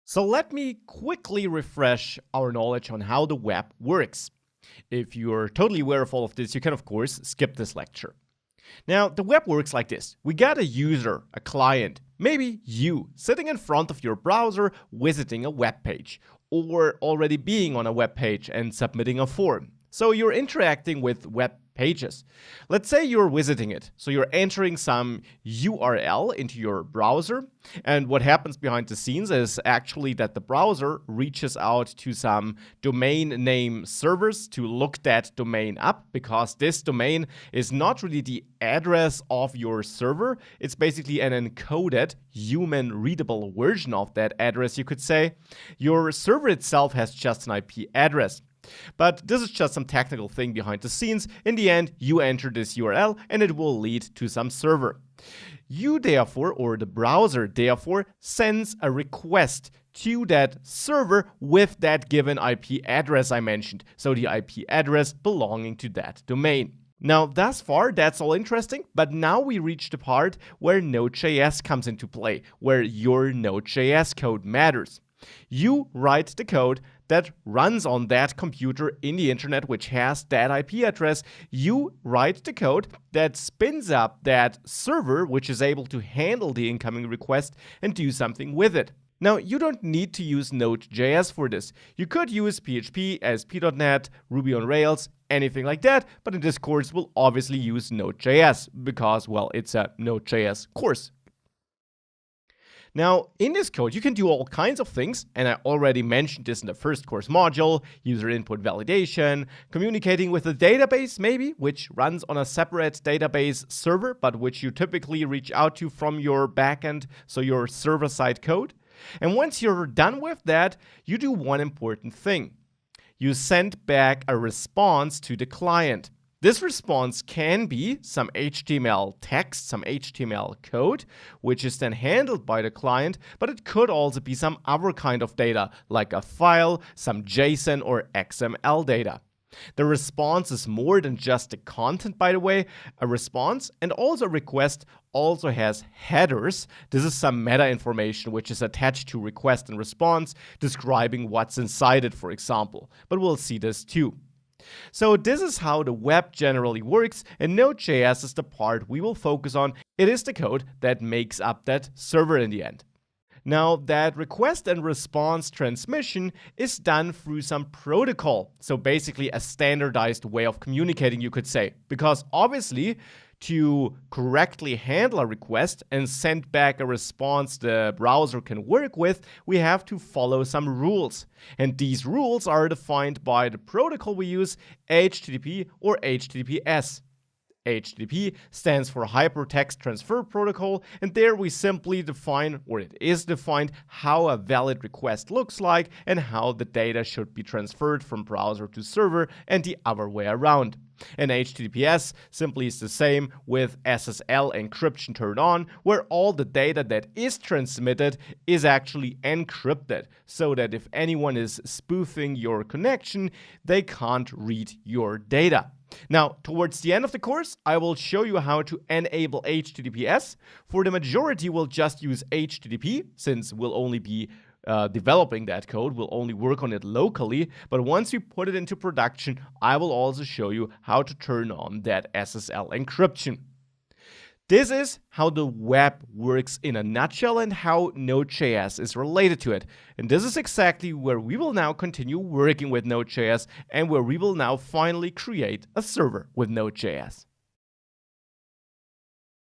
So let me quickly refresh our knowledge on how the web works. If you're totally aware of all of this, you can of course skip this lecture. Now, the web works like this. We got a user, a client, maybe you, sitting in front of your browser visiting a web page, or already being on a web page and submitting a form. So you're interacting with web pages. Let's say you're visiting it. So you're entering some URL into your browser. And what happens behind the scenes is actually that the browser reaches out to some domain name servers to look that domain up, because this domain is not really the address of your server. It's basically an encoded, human readable version of that address, you could say. Your server itself has just an IP address. But this is just some technical thing behind the scenes. In the end, you enter this URL and it will lead to some server. You therefore, or the browser therefore, sends a request to that server with that given IP address I mentioned. So the IP address belonging to that domain. Now, thus far, that's all interesting, but now we reach the part where Node.js comes into play, where your Node.js code matters. You write the code that runs on that computer in the internet which has that IP address. You write the code that spins up that server which is able to handle the incoming request and do something with it. Now, you don't need to use Node.js for this. You could use PHP, ASP.NET, Ruby on Rails, anything like that, but in this course we'll obviously use Node.js because, well, it's a Node.js course. Now, in this code, you can do all kinds of things, and I already mentioned this in the first course module: user input validation, communicating with a database maybe, which runs on a separate database server, but which you typically reach out to from your backend, so your server-side code. And once you're done with that, you do one important thing. You send back a response to the client. This response can be some HTML text, some HTML code, which is then handled by the client, but it could also be some other kind of data, like a file, some JSON or XML data. The response is more than just the content, by the way. A response and also a request also has headers. This is some meta information which is attached to request and response, describing what's inside it, for example. But we'll see this too. So this is how the web generally works, and Node.js is the part we will focus on. It is the code that makes up that server in the end. Now, that request and response transmission is done through some protocol. So basically a standardized way of communicating, you could say, because obviously to correctly handle a request and send back a response the browser can work with, we have to follow some rules. And these rules are defined by the protocol we use, HTTP or HTTPS. HTTP stands for Hypertext Transfer Protocol, and there we simply define, or it is defined, how a valid request looks like and how the data should be transferred from browser to server and the other way around. And HTTPS simply is the same, with SSL encryption turned on, where all the data that is transmitted is actually encrypted, so that if anyone is spoofing your connection, they can't read your data. Now, towards the end of the course, I will show you how to enable HTTPS. For the majority, we'll just use HTTP, since we'll only be developing that code. We'll only work on it locally. But once we put it into production, I will also show you how to turn on that SSL encryption. This is how the web works in a nutshell and how Node.js is related to it. And this is exactly where we will now continue working with Node.js and where we will now finally create a server with Node.js.